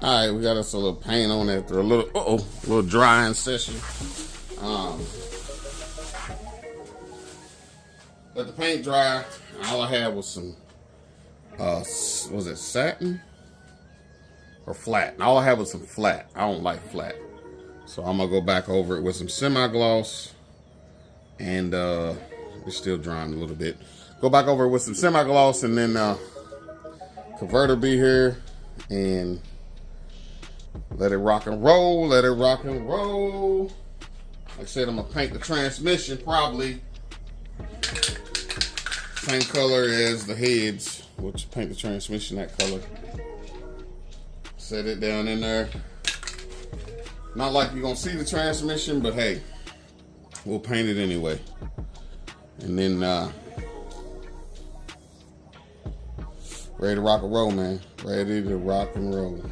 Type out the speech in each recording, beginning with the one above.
All right, we got us a little paint on after a little drying session. Let the paint dry. All I had was some, was it satin or flat? All I had was some flat. I don't like flat, so I'm gonna go back over it with some semi-gloss, and it's still drying a little bit. Go back over it with some semi-gloss, and then converter be here, and let it rock and roll. Let it rock and roll. Like I said, I'm gonna paint the transmission probably same color as the heads. We'll paint the transmission that color. Set it down in there. Not like you're gonna see the transmission, but hey, we'll paint it anyway. And then ready to rock and roll, man. Ready to rock and roll.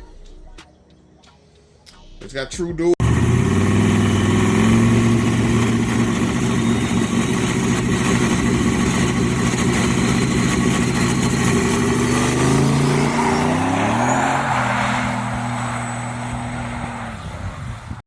It's got true dual.